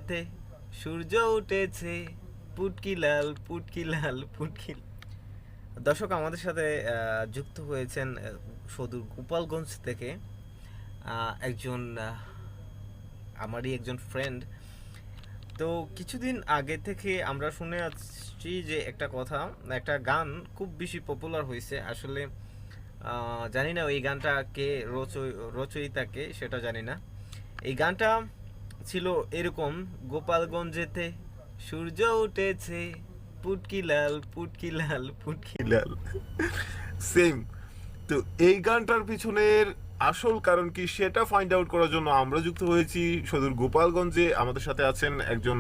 যেতে সূর্য উঠেছে, পুটকি লাল পুটকি লাল পুটকি। দর্শক আমাদের সাথে যুক্ত হয়েছেন সদূর গোপালগঞ্জ থেকে একজন আমারই একজন ফ্রেন্ড। তো কিছুদিন আগে থেকে আমরা শুনে আসছি যে একটা কথা, একটা গান খুব বেশি পপুলার হয়েছে। আসলে জানি না এই গানটা কে রচয়িতাকে সেটা জানি না। এই গানটা ছিল এরকম: গোপালগঞ্জেতে সূর্য উঠেছে, পুটকি লাল পুটকি লাল পুটকি লাল। সেম। তো এই গানটার পিছনের আসল কারণ কি সেটা ফাইন্ড আউট করার জন্য আমরা যুক্ত হয়েছি সুদূর গোপালগঞ্জে। আমাদের সাথে আছেন একজন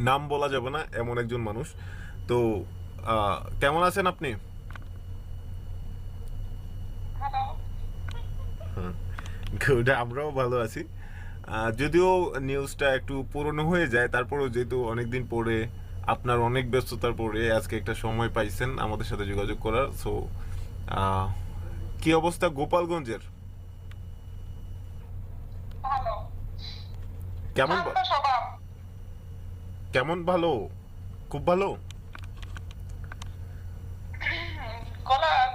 নাম বলা যাবে না এমন একজন মানুষ। তো কেমন আছেন আপনি? গুড, আমরাও ভালো আছি। যদিও নিউজটা একটু পুরনো হয়ে যায়, তারপরেও যেহেতু অনেকদিন পরে আপনার অনেক ব্যস্ততার পরে আজকে একটা সময় পাইছেন আমাদের সাথে যোগাযোগ করার। সো কি অবস্থা গোপালগঞ্জের? ভালো। কেমন শান্ত স্বভাব। কেমন ভালো? খুব ভালো।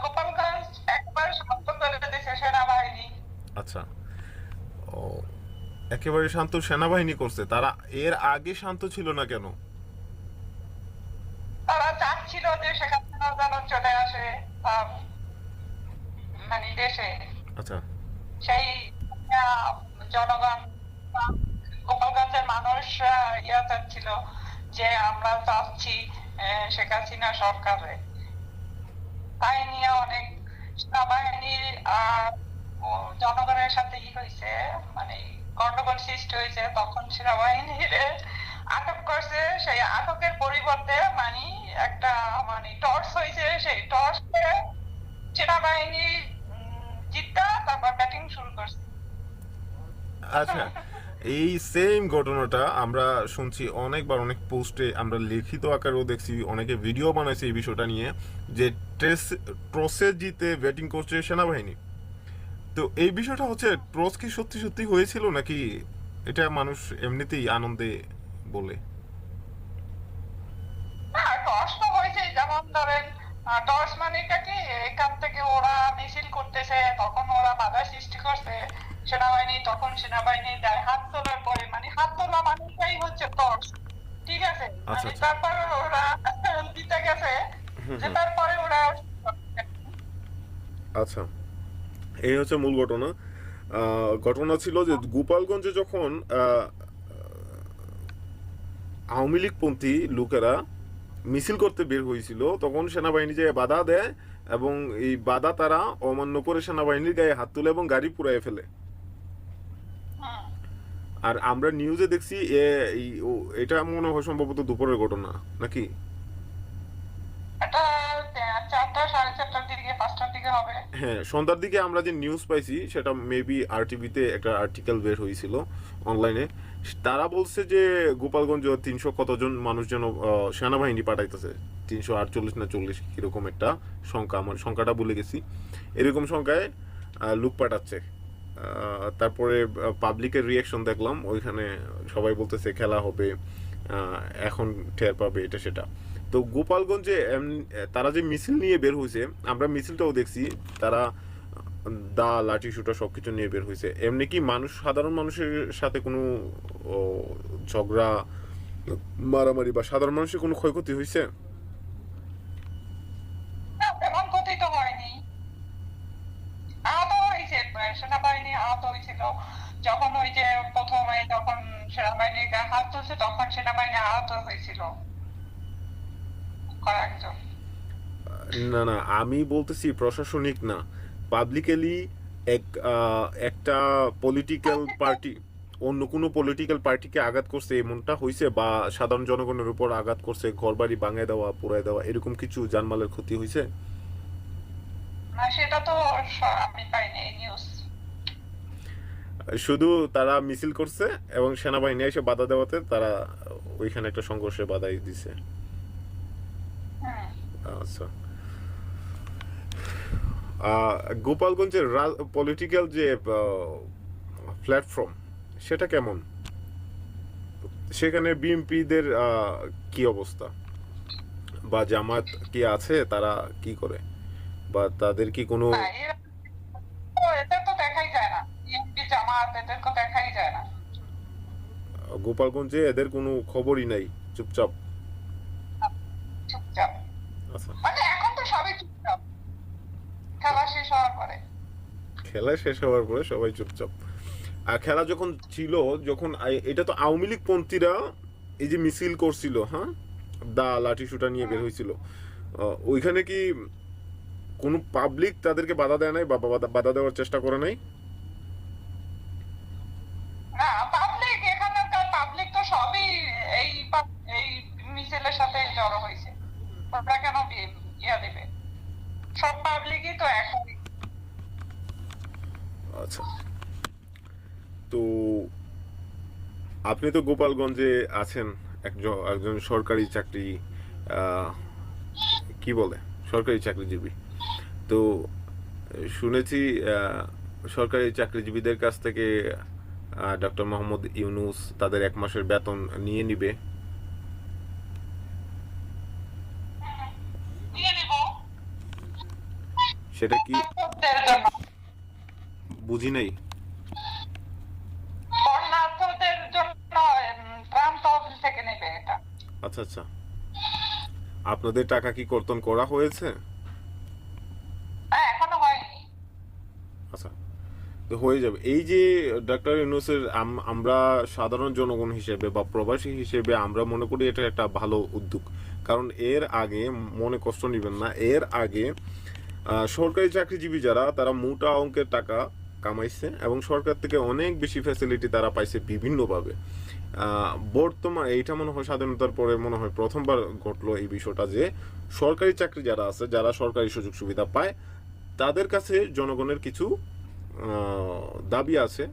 গোপালগঞ্জ একবার শান্ত করে দিয়েছে সেনাবাহিনী। আচ্ছা। ও, একেবারে শান্ত সেনাবাহিনী করছে। তারা এর আগে শান্ত ছিল না কেন? তারা চাচ্ছিল যে শেখ হাসিনা যেন চলে আসে তার মানে দেশে। আচ্ছা সেই জনগণ বা গোপালগঞ্জের মানুষ ইয়া চাচ্ছিল যে আমরা চাচ্ছি শেখ হাসিনা সরকারে। তাই নিয়ে অনেক সেনাবাহিনীর জনগণের সাথে হয়েছে, মানে গন্ডগোল সৃষ্টি হয়েছে। তখন সেনাবাহিনীর আটক করছে। সেই আটকের পরিবর্তে মানে একটা মানে টর্চ হয়েছে, সেই টর্চে সেনাবাহিনী জিতটা তারপর ব্যাটিং শুরু করছে। আচ্ছা। এই সেম ঘটনাটা আমরা শুনছি অনেকবার, অনেক পোস্টে আমরা লিখিত আকারেও দেখছি, অনেকে ভিডিও বানাইছে এই বিষয়টা নিয়ে, যে ট্রসে জিতে ব্যাটিং করছে সেনাবাহিনী। তো এই বিষয়টা হচ্ছে, ট্রস কি সত্যি সত্যি হয়েছিল নাকি এটা মানুষ এমনিতেই আনন্দে বলে? না, টস তো হয়েছে। যেমন ধরেন টস মানেটা কি, এখান থেকে ওরা মিছিল করতেছে, তখন ওরা বাধা সৃষ্টি করছে সেনাবাহিনী। তখন সেনাবাহিনী দেয় হাত তোলার পরে, মানে হাত তোলা মানুষটাই হচ্ছে টস। ঠিক আছে, আচ্ছা মানে আচ্ছা তারপর ওরা দিতে গেছে, যে তারপরে ওরা আচ্ছা, এই হচ্ছে মূল ঘটনা। ঘটনা ছিল যে গোপালগঞ্জে যখন আওয়ামী লীগপন্থী লোকেরা মিছিল করতে বের হয়েছিল, তখন সেনাবাহিনী যে বাধা দেয় এবং এই বাধা তারা অমান্য করে সেনাবাহিনীর গায়ে হাত তুলে এবং গাড়ি পুড়ায় ফেলে। আর আমরা নিউজে দেখছি এটা মনে হয় সম্ভবত দুপুরের ঘটনা নাকি? এটা 4টা 4:30টার দিকে 5টার দিকে হবে। হ্যাঁ, সন্ধ্যার দিকে আমরা যে নিউজ পাইছি সেটা মেবি আরটিভিতে একটা আর্টিকেল বের হয়েছিল অনলাইনে। তারা বলছে যে গোপালগঞ্জ 300 কতজন মানুষ যেন সেনাবাহিনী পাঠাইতেছে, 348 না 40 এরকম একটা সংখ্যা, আমার সংখ্যাটা ভুলে গেছি। এরকম সংখ্যায় লোক পাঠাচ্ছে। তারপরে পাবলিকের রিয়াকশন দেখলাম ওইখানে, সবাই বলতেছে খেলা হবে, এখন টের পাবে, এটা সেটা। তো গোপালগঞ্জে তারা যে মিছিল নিয়ে বের হয়েছে, আমরা মিছিলটাও দেখছি, তারা দা লাঠি শুটা সবকিছু নিয়ে বের হয়েছে। এমনি কি মানুষ, সাধারণ মানুষের সাথে কোনো ও, ঝগড়া মারামারি বা সাধারণ মানুষের কোনো ক্ষয়ক্ষতি হয়েছে? না, তেমন ক্ষতি তো হয়নি। আহত হয়েছে, সেনাবাহিনী আহত হয়েছিল। যখন ওই যে প্রথমে যখন সেনাবাহিনীর গায়ে হাত তুলছে, তখন সেনাবাহিনী আহত হয়েছিল কয়েকজন। না না, আমি বলতেছি প্রশাসনিক না, পাবলিক্যালি একটা পলিটিক্যাল পার্টি অন্য কোনো পলিটিক্যাল পার্টিকে আঘাত করছে এমনটা হয়েছে, বা সাধারণ জনগণের উপর আঘাত করছে, ঘরবাড়ি ভাঙায় দেওয়া, পোড়ায় দেওয়া, এরকম কিছু জানমালের ক্ষতি হয়েছে? না, সেটা তো আমি পাইনি নিউজ। শুধু তারা মিছিল করছে এবং সেনাবাহিনী এসে বাধা দেওয়াতে তারা ওইখানে একটা সংঘর্ষে বাধাই দিছে। আচ্ছা। গোপালগঞ্জের পলিটিক্যাল যে প্ল্যাটফর্ম, সেটা কেমন? সেখানে বিএনপিদের কি অবস্থা, বা জামাত কি আছে, তারা কি করে, বা তাদের কি কোনো না, এদের তো দেখাই যায় না, বিএনপি জামাত এদের তো দেখাই যায় না। গোপালগঞ্জে এদের কোনো খবরই নাই, চুপচাপ? চুপচাপ, আচ্ছা, মানে এখন তো সবাই চুপচাপ, খেলা শেষ হওয়ার পরে। খেলা শেষ হওয়ার পরে সবাই চুপচাপ। আর খেলা যখন ছিল, যখন এটা তো আওয়ামী লীগ পন্থীরা এই যে মিছিল করছিল, হ্যাঁ, দা লাঠি সুটা নিয়ে বের হয়েছিল, ওইখানে কি কোনো পাবলিক তাদেরকে বাধা দেয় নাই, বা বাধা দেওয়ার চেষ্টা করে নাই? না, পাবলিক, এখানকার পাবলিক তো সবই এই এই মিছিলের সাথে জড়ো হয়েছে, ওরা কেন ইয়া দেবে, সব পাবলিকই তো একই। আচ্ছা, তো আপনি তো গোপালগঞ্জে আছেন, একজন একজন সরকারি চাকরি, আহ, কি বলে, সরকারি চাকরিজীবী। তো শুনেছি সরকারি চাকরিজীবীদের কাছ থেকে ডক্টর মোহাম্মদ ইউনূস তাদের 1 মাসের বেতন নিয়ে নিবে। নিয়ে নিব সেটা কি বন্যার্থদের জন্য, বুঝি নাই। বন্যার্থদের জন্য ত্রাণ তহবিল থেকে নেবে এটা। আচ্ছা আচ্ছা, আপনাদের টাকা কি কর্তন করা হয়েছে? হ্যাঁ, এখনো হয়নি। আচ্ছা, তো হয়ে যাবে। এই যে ডক্টর ইউনূসের আমরা সাধারণ জনগণ হিসেবে বা প্রবাসী হিসেবে আমরা মনে করি এটা একটা ভালো উদ্যোগ। কারণ এর আগে, মনে কষ্ট নেবেন না, এর আগে সরকারি চাকরিজীবী যারা, তারা মোটা অঙ্কের টাকা কামাইছে এবং সরকার থেকে অনেক বেশি ফ্যাসিলিটি তারা পাইছে বিভিন্নভাবে। বর্তমান এইটা মনে হয় স্বাধীনতার পরে মনে হয় প্রথমবার ঘটলো এই বিষয়টা, যে সরকারি চাকরি যারা আছে, যারা সরকারি সুযোগ সুবিধা পায়, তাদের কাছে জনগণের কিছু দাবি আছে,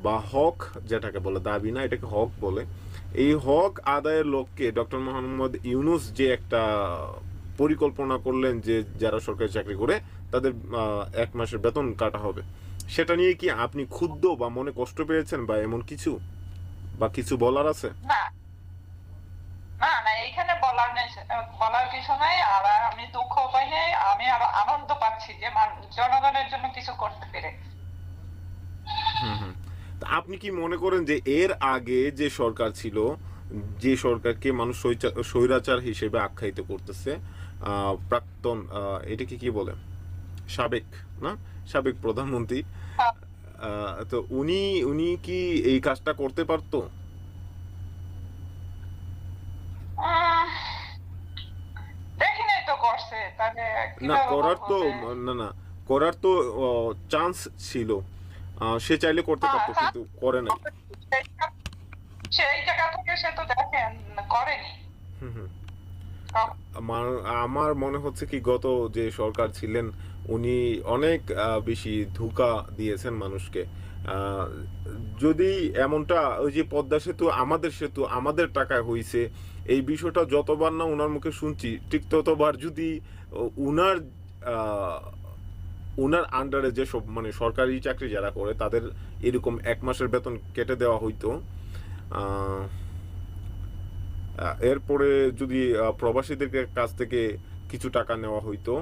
বা হক, যেটাকে বলে দাবি না, এটাকে হক বলে। এই হক আদায়ের লক্ষ্যে ডক্টর মোহাম্মদ ইউনূস যে একটা পরিকল্পনা করলেন, যে যারা সরকারি চাকরি করে তাদের 1 মাসের বেতন কাটা হবে, সেটা নিয়ে কি আপনি ক্ষুব্ধ বা মনে কষ্ট পেয়েছেন, বা এমন কিছু, বা কিছু বলার আছে? না না না, এইখানে বলার নেই, বলার কিছু নাই। আর আমি দুঃখ পাই নাই, আমি আরো আনন্দ পাচ্ছি যে জনগণের জন্য কিছু করতে পেরে। তা আপনি কি মনে করেন যে এর আগে যে সরকার ছিল, যে সরকারকে মানুষ স্বৈরাচার হিসেবে আখ্যায়িত করতেছে, প্রাক্তন, এটাকে কি বলে, সাবেক, না, সাবেক প্রধানমন্ত্রী, তো উনি উনি কি এই কাজটা করতে পারতো? উম, দেখি নাই তো করছে, তাহলে না, কিভাবে করার বলবো তো, যে না না, করার তো চান্স ছিল, সে চাইলে করতে পারতো, কিন্তু করে নাই। সেই জায়গা থেকে সে তো দেখেন করেনি। হুম হুম। আমার মনে হচ্ছে কি, গত যে সরকার ছিলেন উনি অনেক বেশি ধোঁকা দিয়েছেন মানুষকে। আহ, যদি এমনটা, ওই যে পদ্মা সেতু আমাদের সেতু, আমাদের টাকায় হইছে, এই বিষয়টা যতবার না ওনার মুখে শুনছি, ঠিক ততবার যদি উনার আহ, উনার আন্ডারে যে সব, মানে সরকারি চাকরি যারা করে, তাদের এরকম 1 মাসের বেতন কেটে দেওয়া হইতো, আহ, এরপরে যদি প্রবাসীদের কাছ থেকে কিছু টাকা নেওয়া হইতো,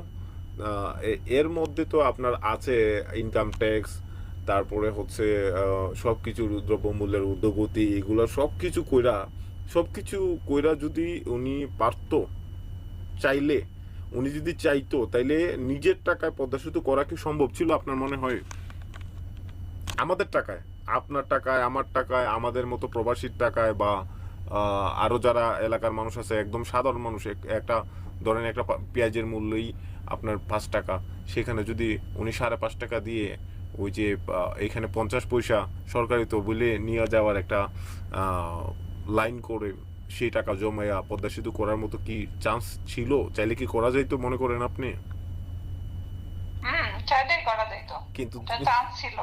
এর মধ্যে তো আপনার আছে ইনকাম ট্যাক্স, তারপরে হচ্ছে সব কিছু, দ্রব্যমূল্যের ঊর্ধ্বগতি, এগুলো সব কিছু কইরা যদি উনি পারতো, চাইলে, উনি যদি চাইতো, তাইলে নিজের টাকায় পদ্মা সেতু করা কি সম্ভব ছিল আপনার মনে হয়? আমাদের টাকায়, আপনার টাকায়, আমার টাকায়, আমাদের মতো প্রবাসীর টাকায়, বা আরো যারা এলাকার মানুষ আছে, একদম সাধারণ মানুষ, একটা ধরেন একটা পেঁয়াজের মূল্যই আপনার 5 টাকা, সেখানে যদি উনি 5.5 টাকা দিয়ে ওই যে এখানে 50 পয়সা সরকারি তহবিলে নিয়ে যাওয়ার একটা লাইন করে সেই টাকা জমায়া পদ্মা সেতু করার মতো কি চান্স ছিল? চাইলে কি করা যাইতো মনে করেন আপনি? চাইলেই করা যেত, কিন্তু চান্স ছিল।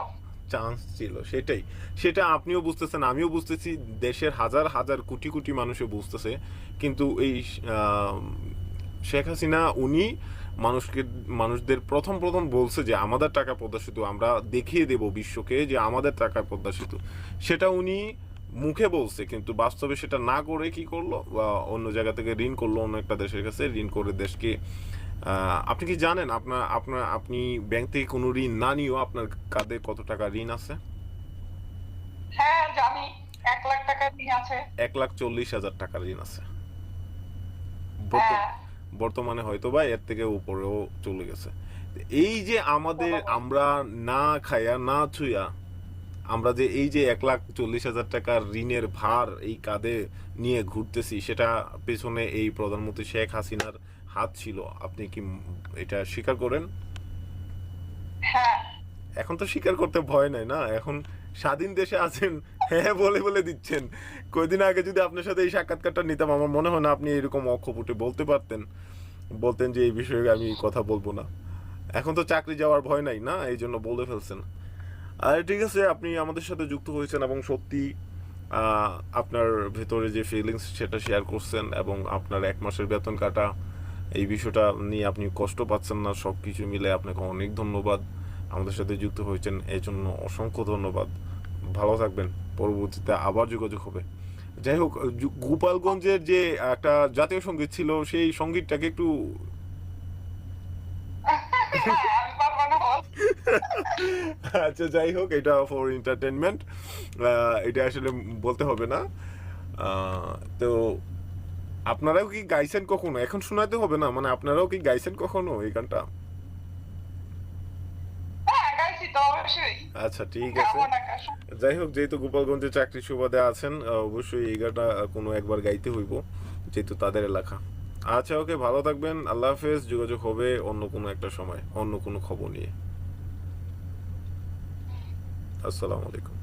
চান্স ছিল, সেটা আপনিও বুঝতেছেন, আমিও বুঝতেছি, দেশের হাজার হাজার কোটি কোটি মানুষও বুঝতেছে। কিন্তু এই শেখ হাসিনা উনি মানুষদের প্রথম বলছে যে আমাদের টাকা পদ্মা সেতু, আমরা দেখিয়ে দেব বিশ্বকে যে আমাদের টাকা পদ্মা সেতু। সেটা উনি মুখে বলছে, কিন্তু বাস্তবে সেটা না করে কি করলো, বা অন্য জায়গা থেকে ঋণ করলো, অন্য একটা দেশের কাছে ঋণ করে দেশকে আপনি কি জানেন আপনি ব্যাংক থেকে কোনো ঋণ না নিয়েও আপনার কাঁধে কত টাকা ঋণ আছে? হ্যাঁ জানি, 1 লাখ টাকা ঋণ আছে। 1,40,000 টাকা ঋণ আছে। হ্যাঁ। বর্তমানে হয়তো বা এর থেকে উপরেও চলে গেছে। এই যে আমরা না খায়া না ছুঁয়া আমরা যে এই যে 1,40,000 টাকার ঋণের ভার এই কাঁধে নিয়ে ঘুরতেছি, সেটা পেছনে এই প্রধানমন্ত্রী শেখ হাসিনার হাত ছিল। আপনি কি এটা স্বীকার করেন? হ্যাঁ। এখন তো স্বীকার করতে ভয় নাই না, এখন স্বাধীন দেশে আছেন, হ্যাঁ বলে বলে দিচ্ছেন। কয়েকদিন আগে যদি আপনার সাথে এই সাক্ষাৎকারটা নিতাম, আমার মনে হয় না আপনি এরকম অকপটে বলতে পারতেন, বলতেন যে এই বিষয়ে আমি কথা বলবো না। এখন তো চাকরি যাওয়ার ভয় নাই না, এই জন্য বলে ফেলছেন। আর ঠিক আছে, আপনি আমাদের সাথে যুক্ত হয়েছেন এবং সত্যি আপনার ভেতরে যে ফিলিংস সেটা শেয়ার করছেন, এবং আপনার 1 মাসের বেতন কাটা এই বিষয়টা নিয়ে আপনি কষ্ট পাচ্ছেন না, সব কিছু মিলে আপনাকে অনেক ধন্যবাদ। আমাদের সাথে যুক্ত হয়েছেন এই জন্য অসংখ্য ধন্যবাদ। ভালো থাকবেন, পরবর্তীতে আবার যোগাযোগ হবে। যাই হোক, গোপালগঞ্জের যে একটা জাতীয় সঙ্গীত ছিল, সেই সঙ্গীতটাকে একটু আমি পারবো না বল। আচ্ছা যাই হোক, এটা ফর এন্টারটেনমেন্ট, এটা আসলে বলতে হবে না। তো আপনারাও কি গাইছেন কখনো? এখন শোনাতে হবে না, মানে আপনারাও কি গাইছেন কখনো এই গানটা? হ্যাঁ গাইছি তো অবশ্যই। আচ্ছা ঠিক আছে। গাবো না কার? যাই হোক, যেহেতু গোপালগঞ্জে চাকরির সুবাদে আছেন, অবশ্যই এই গানটা কোনো একবার গাইতে হইব, যেহেতু তাদের এলাকা। আচ্ছা ওকে, ভালো থাকবেন, আল্লাহ হাফেজ। যোগাযোগ হবে অন্য কোনো একটা সময়, অন্য কোনো খবর নিয়ে। আসসালামু আলাইকুম।